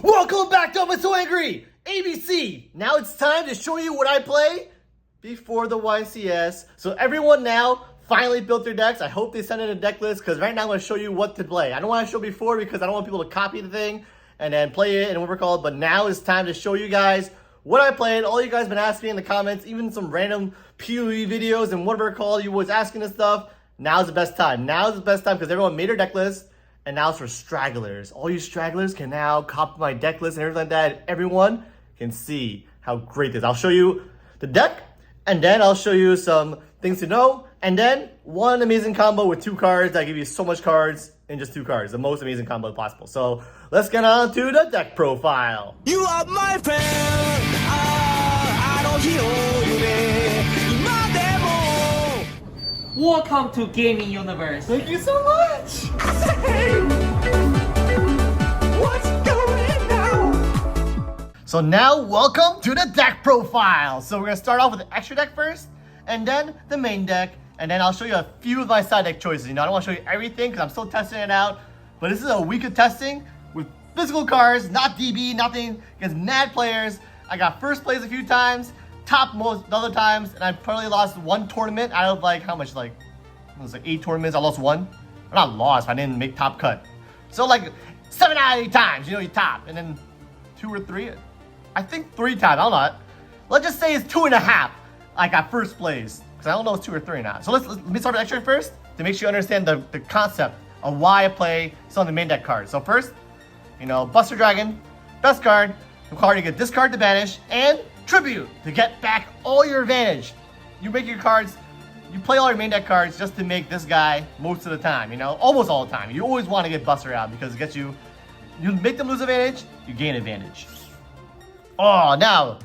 Welcome back to ImaSoAngry! ABC! Now it's time to show you what I play before the YCS. So everyone now finally built their decks. I hope they send in a deck list because right now I'm going to show you what to play. I don't want to show before because I don't want people to copy the thing and then play it and what we're called. But now it's time to show you guys what I played. All you guys been asking me in the comments, even some random PoE videos and whatever called, you was asking this stuff. Now's the best time. Now's the best time because everyone made their deck list. And now it's for stragglers. All you stragglers can now copy my deck list and everything like that. And everyone can see how great this is. I'll show you the deck, and then I'll show you some things to know, and then one amazing combo with 2 cards that give you so much cards in just 2 cards. The most amazing combo possible. So let's get on to the deck profile. You are my friend. I don't hear you there. My demo. Welcome to Gaming Universe. Thank you so much. What's going on? So now, welcome to the deck profile. So we're gonna start off with the extra deck first, and then the main deck, and then I'll show you a few of my side deck choices. You know, I don't want to show you everything because I'm still testing it out, but this is a week of testing with physical cards, not DB, nothing, against mad players. I got first place a few times, top most other times, and I probably lost 1 tournament out of like, how much, like, it was like 8 tournaments, I lost 1. Well, not lost, I didn't make top cut. So like 7 out of 8 times, you know, you top, and then 2 or 3, I think 3 times, I don't know. Let's just say it's 2.5. I got first place, because I don't know if it's 2 or 3 or not. So let me start with extra first to make sure you understand the concept of why I play some of the main deck cards. So first, you know, Buster Dragon, best card, the card you get discard to banish, and tribute to get back all your advantage. You make your cards, you play all your main deck cards just to make this guy most of the time, you know, almost all the time. You always want to get Buster out because it gets you make them lose advantage, you gain advantage. Oh, now,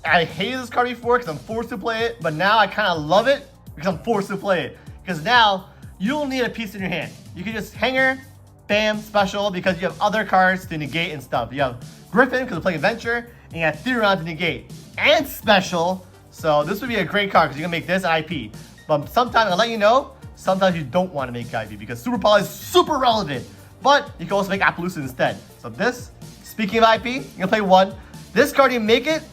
I hated this card before because I'm forced to play it, but now I kind of love it because I'm forced to play it. Because now, you don't need a piece in your hand. You can just hanger, bam, special, because you have other cards to negate and stuff. You have Griffin because we're playing Adventure, and you have THERION to negate. And special, so this would be a great card because you can make this IP. But sometimes, I'll let you know, sometimes you don't want to make IP because Super Poly is super relevant. But you can also make Appaloosa instead. So this, speaking of IP, you're going to play 1. This card, you make it,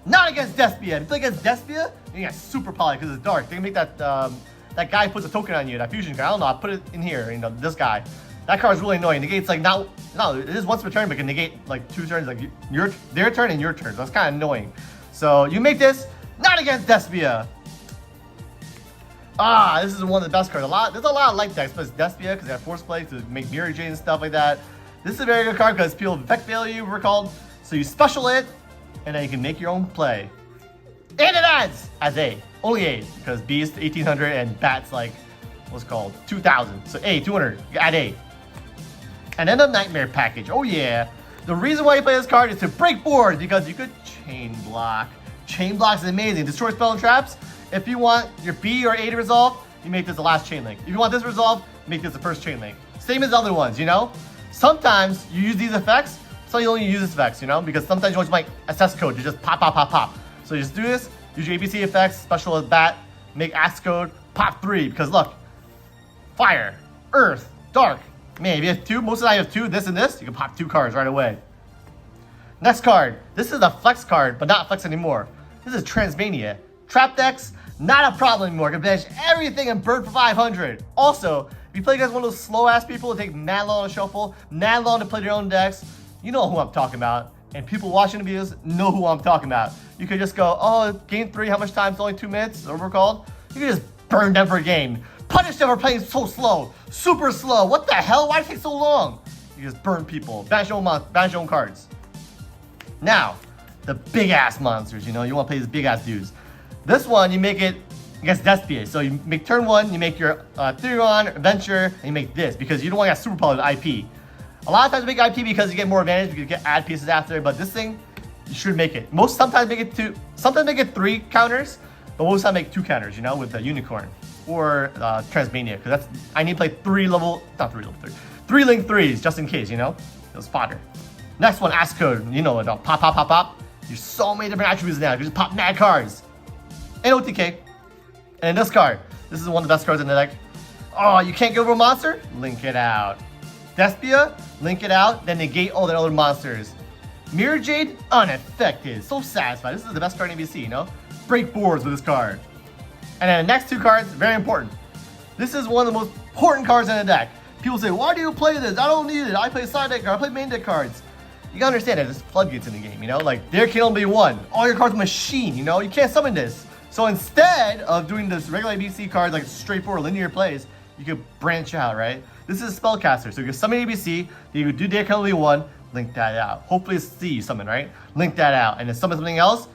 not against Despia. If you play against Despia, you get Super Poly because it's dark. They can make that that guy who puts a token on you, that fusion card. I don't know, I'll put it in here, you know, this guy. That card is really annoying. Negates like no, it is once per turn, but can negate like 2 turns, like their turn and your turn. So it's kind of annoying. So you make this, not against Despia. This is one of the best cards. There's a lot of light decks, but it's Despia because they have force play to make Mirror Jade and stuff like that. This is a very good card because people effect value, we're called. So you special it, and then you can make your own play. And it adds as A, only A, because B is 1800 and Bat's like, what's it called, 2000. So A, 200, you add A. And then the Nightmare package, oh yeah. The reason why you play this card is to break boards because you could chain block. Chain blocks is amazing. Destroy spell and traps. If you want your B or A to resolve, you make this the last chain link. If you want this resolved, make this the first chain link. Same as other ones, you know? Sometimes you use these effects, so you only use these effects, you know? Because sometimes you want my SS code to just pop, pop, pop, pop. So you just do this, use your ABC effects, special as Bat, make ASS code, pop 3. Because look, fire, earth, dark. Man, if you have 2, most of the time you have 2, this and this, you can pop 2 cards right away. Next card. This is a flex card, but not flex anymore. This is Transmania. Trap decks, not a problem anymore. You can banish everything and burn for 500. Also, if you play against one of those slow-ass people who take mad long to shuffle, mad long to play their own decks, you know who I'm talking about. And people watching the videos know who I'm talking about. You could just go, oh, game 3, how much time? It's only 2 minutes, or we're called. You can just burn them for a game. Punish them for playing so slow. Super slow. What the hell? Why does it take so long? You just burn people. Banish your own cards. Now, the big-ass monsters, you know, you want to play these big-ass dudes. This one, you make it against Despia. So you make turn 1, you make your THERION, Adventure, and you make this because you don't want to get Super Poly with IP. A lot of times you make IP because you get more advantage because you get add pieces after, but this thing, you should make it. Sometimes make it 2, sometimes make it 3 counters, but most of the time make 2 counters, you know, with the Unicorn or Transmania, because I need to play 3 link 3s just in case, you know, those fodder. Next one, ASS code, you know, pop, pop, pop, pop. There's so many different attributes now. You can just pop mad cards. And OTK. And this card, this is one of the best cards in the deck. Oh, you can't get over a monster? Link it out. Despia, link it out, then negate all the other monsters. Mirror Jade, unaffected. So satisfied. This is the best card in ABC, you know? Break boards with this card. And then the next two cards, very important. This is one of the most important cards in the deck. People say, why do you play this? I don't need it. I play side deck cards. I play main deck cards. You gotta understand that there's floodgates in the game, you know? Like, there can only be one. All your cards are machine, you know? You can't summon this. So instead of doing this regular ABC cards, like straightforward linear plays, you could branch out, right? This is a spellcaster. So you can summon ABC, you can do there can only be one, link that out. Hopefully it's C you summon, right? Link that out. And then summon something else,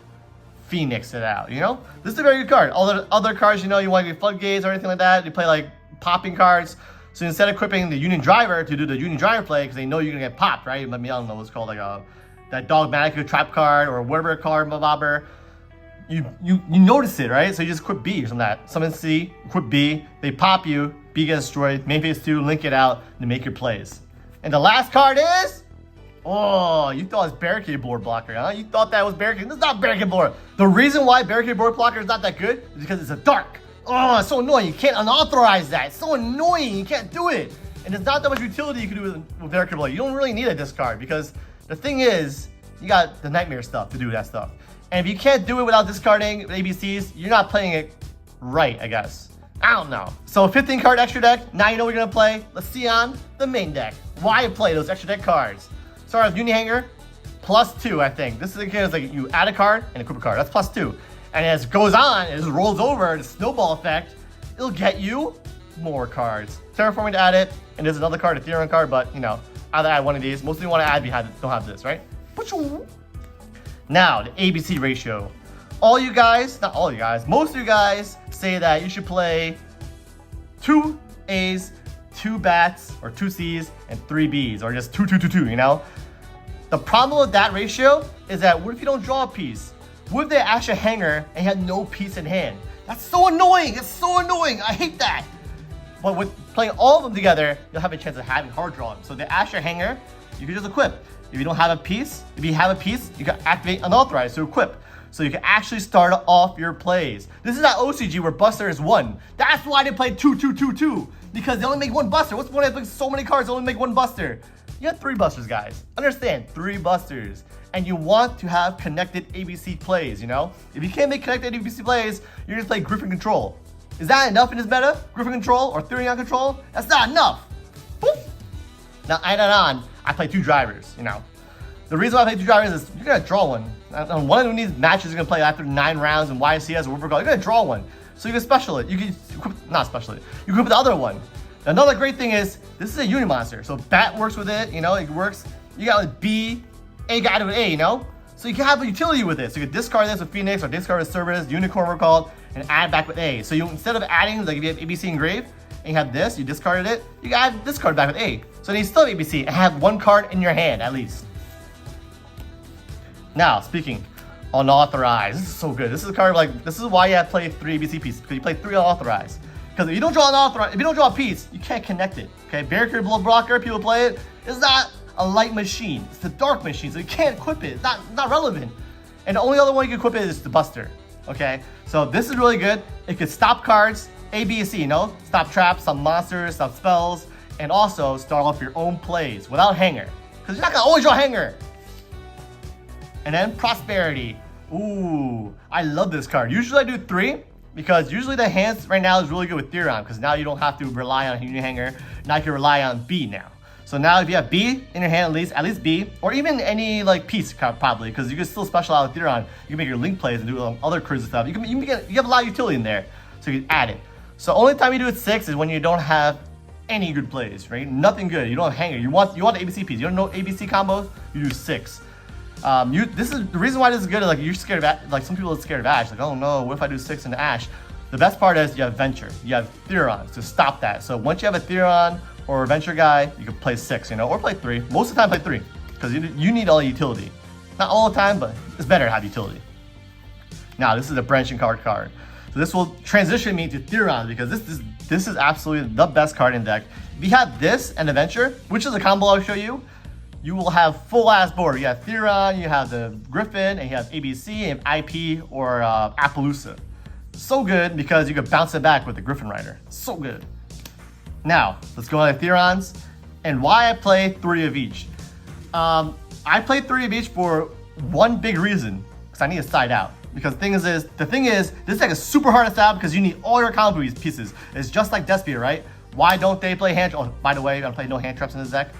Phoenix it out, you know? This is a very good card. All the other cards, you know, you want to get floodgates or anything like that, you play like popping cards. So instead of equipping the Union Driver to do the Union Driver play, because they know you're gonna get popped, right? I don't know what's called, like that dogmatic trap card or whatever card, bobber. You notice it, right? So you just equip B or something like that. Summon C, equip B, they pop you, B gets destroyed, main phase 2, link it out, and make your plays. And the last card is, oh, you thought it was barricade board blocker, huh? You thought that was barricade. This is not barricade board. The reason why barricade board blocker is not that good is because it's a dark. Oh, it's so annoying. You can't unauthorize that. It's so annoying. You can't do it. And there's not that much utility you can do with barricade board. You don't really need a discard because the thing is, you got the nightmare stuff to do that stuff. And if you can't do it without discarding ABCs, you're not playing it right, I guess. I don't know. So 15 card extra deck. Now you know what you're gonna play. Let's see on the main deck. Why play those extra deck cards? Start with Union Hanger, +2, I think. This is the case like you add a card and equip a card. That's +2. And as it goes on, as it rolls over, the snowball effect, it'll get you more cards. Terraforming to add it, and there's another card, a THERION card, but you know, either add one of these. Most of you want to add, don't have this, right? Now, the ABC ratio. All you guys, not all you guys, most of you guys say that you should play 2 A's, 2 bats, or 2 C's, and 3 B's, or just 2, 2, 2, 2, you know? The problem with that ratio is that what if you don't draw a piece? What if they ash a hanger and you have no piece in hand? That's so annoying. It's so annoying. I hate that. But with playing all of them together, you'll have a chance of having hard drawing. So the ash or hanger, you can just equip. If you don't have a piece, if you have a piece, you can activate unauthorized to equip. So you can actually start off your plays. This is not OCG where Buster is 1. That's why they play 2, 2, 2, 2. Because they only make 1 Buster. What's the point of playing so many cards, they only make 1 Buster? You have 3 Busters, guys. Understand, 3 Busters. And you want to have connected ABC plays, you know? If you can't make connected ABC plays, you're just playing Griffin Control. Is that enough in this meta? Griffin Control or THERION Control? That's not enough. Boop. Now, add that on, I play 2 drivers, you know? The reason why I play 2 drivers is you're gonna draw one. On one of these matches you're gonna play after 9 rounds in YCS or whatever, you're gonna draw one. So you can special it. You can equip, not special it. You equip the other one. Another great thing is this is a Uni monster. So Bat works with it, you know, it works. You got like B, A got it with A, you know? So you can have a utility with it. So you can discard this with Phoenix or discard with Cerberus, Unicorn we're called, and add back with A. So you instead of adding, like if you have ABC engraved and you have this, you discarded it, you can add this card back with A. So then you still have ABC and have 1 card in your hand at least. Now, speaking unauthorized, this is so good. This is a card like, this is why you have to play 3 ABC pieces, because you play 3 unauthorized. Because if you don't draw unauthorized, if you don't draw a piece, you can't connect it. Okay, barricade blocker, people play it. It's not a light machine. It's a dark machine, so you can't equip it. It's not relevant. And the only other one you can equip it is the Buster. Okay, so this is really good. It could stop cards, A, B, and C, you know? Stop traps, some monsters, stop spells, and also start off your own plays without hanger. Because you're not gonna always draw hanger. And then Prosperity. Ooh, I love this card. Usually I do 3, because usually the hands right now is really good with THERION, because now you don't have to rely on Union Hanger. Now you can rely on B now. So now if you have B in your hand, at least B, or even any like piece probably, because you can still special out with THERION. You can make your link plays and do other crazy stuff. You have a lot of utility in there, so you can add it. So only time you do it 6 is when you don't have any good plays, right? Nothing good. You don't have hanger. You want the ABC piece. You don't know ABC combos. You do 6. This is the reason why this is good. Is like you're scared of, like some people are scared of Ash. Like, oh no, what if I do 6 into Ash? The best part is you have Venture. You have THERION to stop that. So once you have a THERION or a Venture guy, you can play 6, you know, or play 3. Most of the time, play 3 because you need all the utility. Not all the time, but it's better to have utility. Now this is a branching card. So this will transition me to THERION because this is absolutely the best card in deck. If you have this and a Venture, which is a combo I'll show you, you will have full ass board. You have THERION, you have the Griffin, and you have ABC, and IP or Appaloosa. So good because you can bounce it back with the Griffin Rider. So good. Now, let's go on to THERIONs and why I play 3 of each. I play 3 of each for one big reason, because I need to side out. Because the thing is, this deck is super hard to side out because you need all your combo pieces. It's just like Despia, right? Why don't they play hand traps? Oh, by the way, I'm gonna play no hand traps in this deck.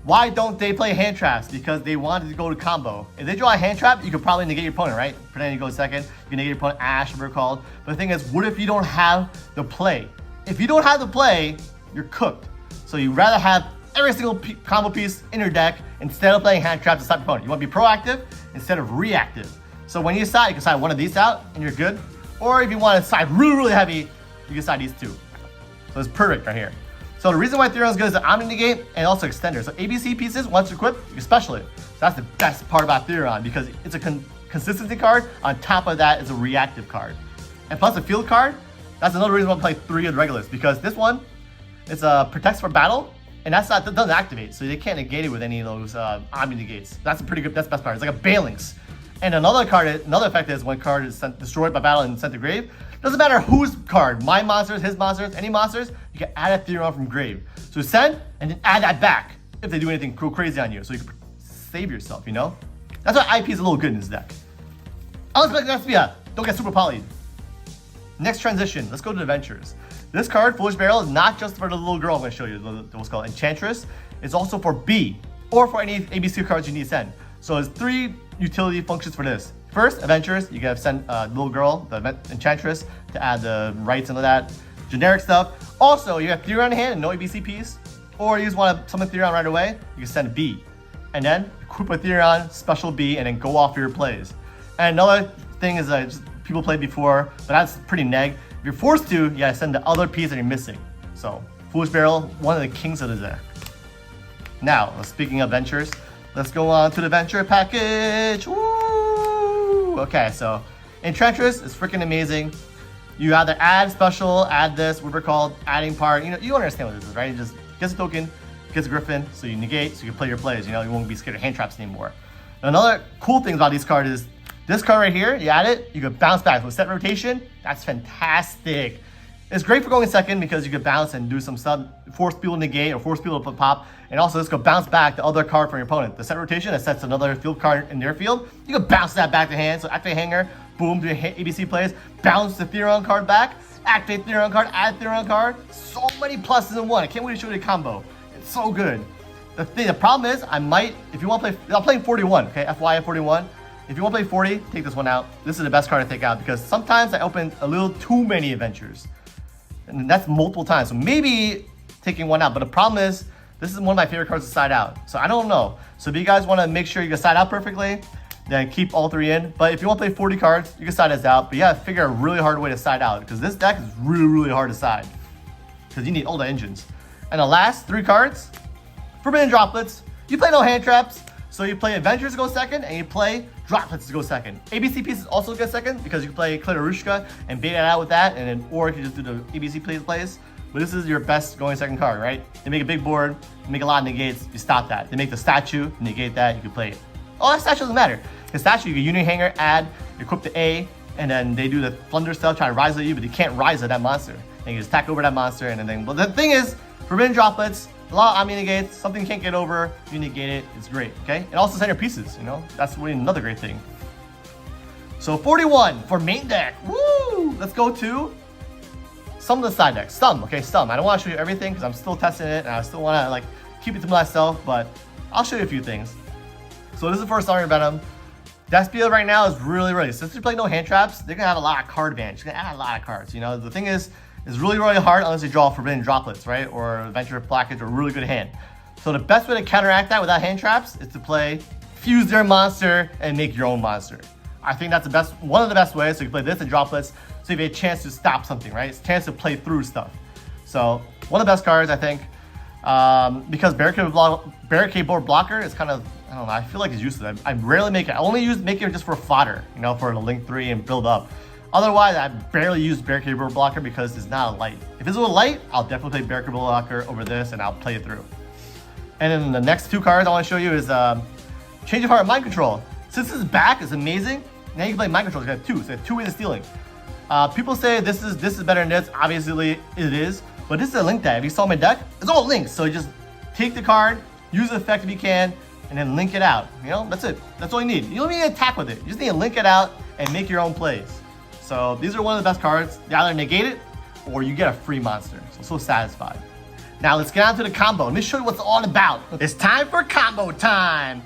Why don't they play hand traps? Because they wanted to go to combo. If they draw a hand trap, you could probably negate your opponent, right? Pretend you go second, you can negate your opponent, Ash, whatever called. But the thing is, what if you don't have the play? If you don't have the play, you're cooked. So you'd rather have every single combo piece in your deck instead of playing hand traps to stop your opponent. You want to be proactive instead of reactive. So when you side, you can side one of these out and you're good. Or if you want to side really, really heavy, you can side these two. So it's perfect right here. So the reason why THERION is good is the Omni Negate and also Extender. So ABC pieces, once equipped, you can special it. So that's the best part about THERION because it's a consistency card. On top of that, it's a reactive card. And plus a field card, that's another reason why I play 3 of the regulars because this one, it's protects for battle, and that doesn't activate, so they can't negate it with any of those Omni Negates. That's a pretty good, that's the best part. It's like a Balance. And another effect is when a card is destroyed by battle and sent to grave, doesn't matter whose card, my monsters, his monsters, any monsters, you can add a THERION from grave. So send, and then add that back if they do anything crazy on you, so you can save yourself, you know? That's why IP is a little good in this deck. Unexpected Despia, don't get super polyed. Next transition, let's go to Adventures. This card, Foolish Barrel, is not just for the little girl I'm going to show you, what's called Enchantress. It's also for B, or for any ABC cards you need to send. So there's 3 utility functions for this. First, Adventures, you gotta send the little girl, the Enchantress, to add the rights and all that generic stuff. Also, you have THERION in hand and no ABC piece, or you just want to summon THERION right away, you can send B. And then equip a THERION, special B, and then go off your plays. And another thing is just people played before, but that's pretty neg. If you're forced to, you gotta send the other piece that you're missing. So, Foolish Barrel, one of the kings of the deck. Now, speaking of Ventures, let's go on to the Venture package. Woo! Okay, so Enchantress is freaking amazing. You either add special, add this, what we're called adding part. You know, you understand what this is, right? It just gets a token, gets a Griffin, so you negate, so you can play your plays. You know, you won't be scared of hand traps anymore. Another cool thing about these cards is this card right here, you add it, you can bounce back. With set rotation, that's fantastic. It's great for going second because you can bounce and do some stuff, force people to negate or force people to pop. And also this could bounce back the other card from your opponent. The set rotation that sets another field card in their field, you can bounce that back to hand. So activate Hanger, boom, do ABC plays, bounce the THERION card back, activate THERION card, add THERION card. So many pluses in one. I can't wait to show you the combo. It's so good. The problem is I might, if you want to play, I'm playing 41, okay, FYI 41. If you want to play 40, take this one out. This is the best card to take out because sometimes I open a little too many Adventures. And that's multiple times. So maybe taking one out. But the problem is, this is one of my favorite cards to side out. So I don't know. So if you guys want to make sure you can side out perfectly, then keep all 3 in. But if you want to play 40 cards, you can side this out. But you got to figure a really hard way to side out. Because this deck is really, really hard to side. Because you need all the engines. And the last 3 cards, Forbidden Droplets. You play no hand traps. So you play Adventures to go second, and you play Droplets to go second. ABC pieces also go second because you can play Klitarushka and bait it out with that, and then or if you just do the ABC plays. But this is your best going second card, right? They make a big board, they make a lot of negates, you stop that. They make the statue, negate that, you can play it. Oh, that statue doesn't matter. The statue, you can Union Hanger, add, you equip the A, and then they do the Thunder stuff, try to rise at you, but they can't rise at that monster. And you just attack over that monster, and then, but the thing is, Forbidden Droplets, a lot of Omni Negates, something you can't get over, you negate it, it's great, okay? And also send your pieces, you know? That's really another great thing. So 41 for main deck, woo! Let's go to some of the side decks. Some, okay, some. I don't want to show you everything because I'm still testing it and I still want to like keep it to myself, but I'll show you a few things. So this is for Starring Venom. Despia right now is really, since you play no hand traps, they're gonna have a lot of card advantage. You're gonna add a lot of cards, you know? The thing is, it's really hard unless you draw Forbidden Droplets, right? Or Adventure Plackage or a really good hand. So the best way to counteract that without hand traps is to play Fuse their monster and make your own monster. I think that's the best, one of the best ways. So you play this and Droplets, so you have a chance to stop something, right? It's a chance to play through stuff. So one of the best cards, I think, because Barricade Board Blocker is kind of, I don't know, I feel like it's useless. I rarely make it. I only make it just for fodder, you know, for the Link 3 and build up. Otherwise, I barely use Barricade Board Blocker because it's not a light. If it's a light, I'll definitely play Barricade Board Blocker over this and I'll play it through. And then the next 2 cards I want to show you is Change of Heart Mind Control. Since this is back, it's amazing. Now you can play Mind Control. You have 2, so you have 2 ways of stealing. People say this is better than this. Obviously, it is. But this is a Link deck. If you saw my deck, it's all links. So you just take the card, use the effect if you can, and then link it out. You know, that's it. That's all you need. You don't need to attack with it. You just need to link it out and make your own plays. So these are one of the best cards. You either negate it or you get a free monster. So satisfied. Now let's get on to the combo. Let me show you what it's all about. It's time for combo time.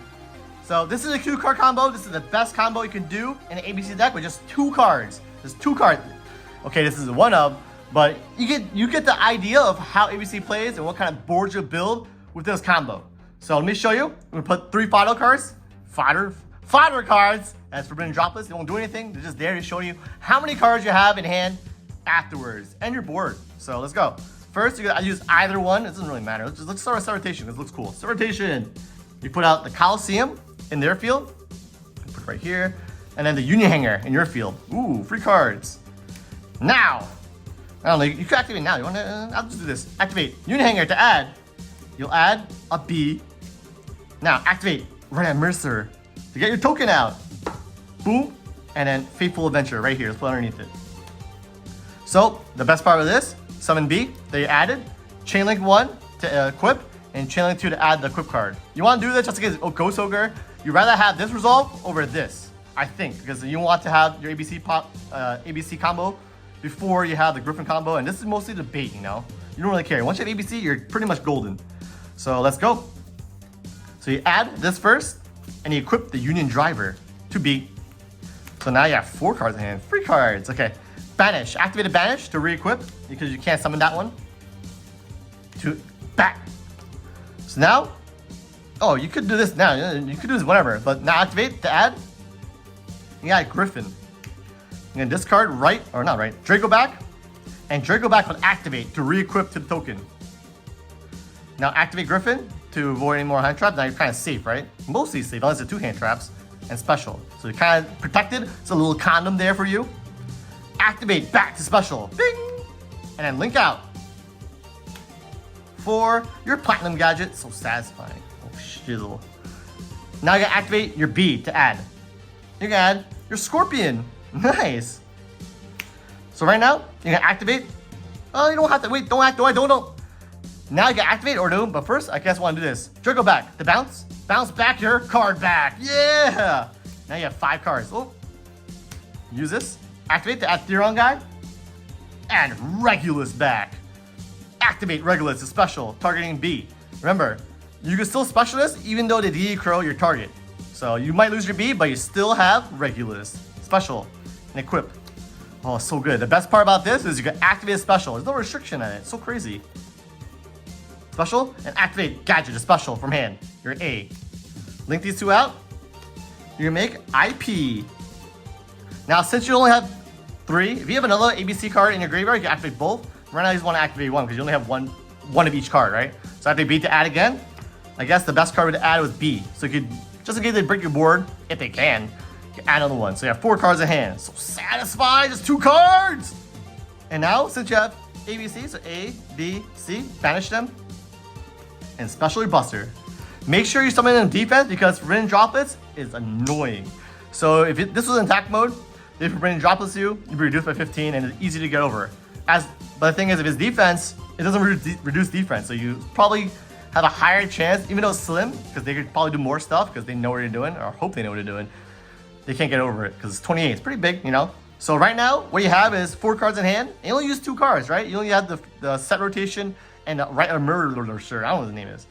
So this is a cute card combo. This is the best combo you can do in an ABC deck with just 2 cards. Just 2 cards. Okay, this is one of, but you get the idea of how ABC plays and what kind of boards you build with this combo. So let me show you. I'm gonna put 3 fodder cards. Fodder cards as Forbidden Droplets. They won't do anything. They're just there to show you how many cards you have in hand afterwards and your board. So let's go. First, I use either one. It doesn't really matter. Let's start with Set Rotation because it looks cool. Set Rotation. You put out the Coliseum in their field. Put it right here. And then the Union Hanger in your field. Ooh, free cards. Now, I don't know. You can activate now. You want to? I'll just do this. Activate Union Hanger to add. You'll add a B. Now activate Red Mercer to get your token out. Boom. And then Faithful Adventure right here. Let's put underneath it. So the best part of this, summon B that you added, Chainlink 1 to equip, and Chainlink 2 to add the equip card. You want to do this just in case Ghost Ogre. You'd rather have this resolve over this, I think, because you want to have your ABC combo before you have the Griffin combo, and this is mostly the bait, you know? You don't really care. Once you have ABC, you're pretty much golden. So let's go. So you add this first, and you equip the Union Driver to B. So now you have 4 cards in hand. 3 cards, okay. Banish, activate a Banish to re-equip because you can't summon that one. To back. So now, oh, you could do this now. You could do this whatever, but now activate to add. You got Griffin. You're gonna discard right, or not right, Draco back, and Draco back will activate to re-equip to the token. Now activate Griffin to avoid any more hand traps. Now you're kind of safe, right? Mostly safe, unless it's 2 hand traps and special. So you're kind of protected. It's a little condom there for you. Activate back to special. Bing! And then link out for your platinum gadget. So satisfying. Oh, shizzle. Now you gotta activate your B to add. You can add your Scorpion. Nice. So right now, you can activate. Oh, you don't have to wait. Don't. Now you can activate or do, but first, I guess I want to do this. Draco back to bounce. Bounce back your card back. Yeah. Now you have 5 cards. Oh. Use this. Activate to add THERION guy. And Regulus back. Activate Regulus to special, targeting B. Remember, you can still special this even though they de-crow your target. So you might lose your B, but you still have Regulus. Special and equip. Oh, so good. The best part about this is you can activate a special. There's no restriction on it. It's so crazy. Special and activate gadget to special from hand. Your A. Link these 2 out. You're gonna make IP. Now, since you only have 3, if you have another ABC card in your graveyard, you can activate both. Right now, you just want to activate 1 because you only have one of each card, right? So activate B to add again. I guess the best card to add was B. So you could, just in case they break your board, if they can, you can add another one. So you have 4 cards in hand. So satisfied, just 2 cards. And now, since you have ABC, so A, B, C, banish them. And special your Buster. Make sure you summon in defense because Forbidden Droplets is annoying. So if this was in attack mode, if Forbidden Droplets you'd be reduced by 15 and it's easy to get over. But the thing is, if it's defense, it doesn't reduce defense. So you probably have a higher chance, even though it's slim, because they could probably do more stuff because they know what you're doing, or hope they know what you're doing. They can't get over it because it's 28. It's pretty big, you know? So right now, what you have is 4 cards in hand. And you only use 2 cards, right? You only have the Set Rotation and the Right Murder, sure, I don't know what the name is.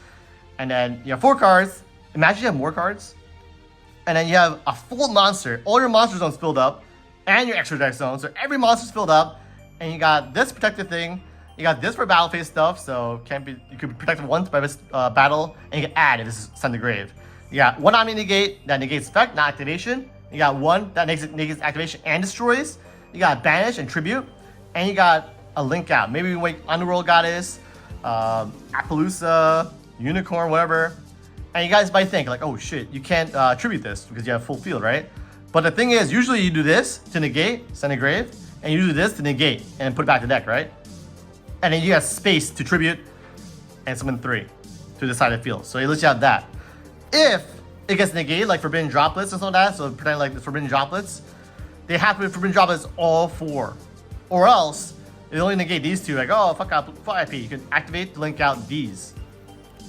And then you have 4 cards. Imagine you have more cards. And then you have a full monster. All your monster zones filled up. And your extra deck zones. So every monster's filled up. And you got this protective thing. You got this for battle phase stuff. So you could be protected once by this battle. And you can add if this is send to grave. You got 1 Omni Negate that negates effect, not activation. You got 1 that negates activation and destroys. You got Banish and Tribute. And you got a link out. Maybe you wait Underworld Goddess, Appaloosa, Unicorn, whatever. And you guys might think like, oh shit, you can't tribute this because you have full field, right? But the thing is, usually you do this to negate, send a grave, and you do this to negate and put it back to deck, right? And then you have space to tribute and summon 3 to the side of the field. So at least you have that. If it gets negated, like Forbidden Droplets and something like that, so pretend like the Forbidden Droplets, they have to be Forbidden Droplets all 4. Or else, it only negate these 2, like, oh, fuck IP. You can activate to link out these.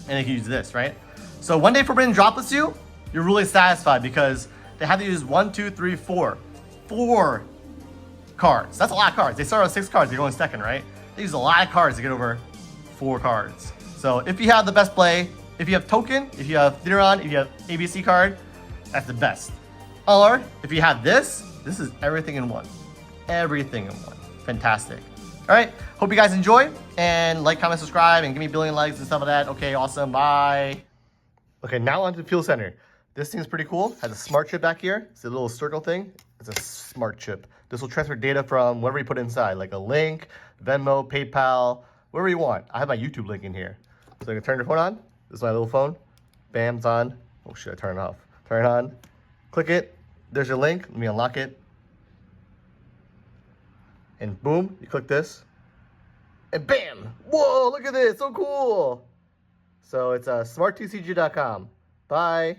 And you can use this, right? So one day Forbidden droplets you, you're really satisfied because they have to use 1, 2, 3, 4. 4 cards. That's a lot of cards. They start with 6 cards, they're going second, right? They use a lot of cards to get over 4 cards. So if you have the best play, if you have token, if you have THERION, if you have ABC card, that's the best. Or if you have this is everything in one. Everything in one. Fantastic. All right, hope you guys enjoy, and like, comment, subscribe, and give me a billion likes and stuff like that. Okay, awesome, bye. Okay, now onto the Fuel Center. This thing's pretty cool. Has a smart chip back here. It's a little circle thing. It's a smart chip. This will transfer data from whatever you put inside, like a link, Venmo, PayPal, whatever you want. I have my YouTube link in here. So I can turn your phone on. This is my little phone. Bam, it's on. Oh shit, I turn it off. Turn it on. Click it. There's your link. Let me unlock it. And boom, you click this. And bam! Whoa, look at this, so cool! So it's smarttcg.com. Bye.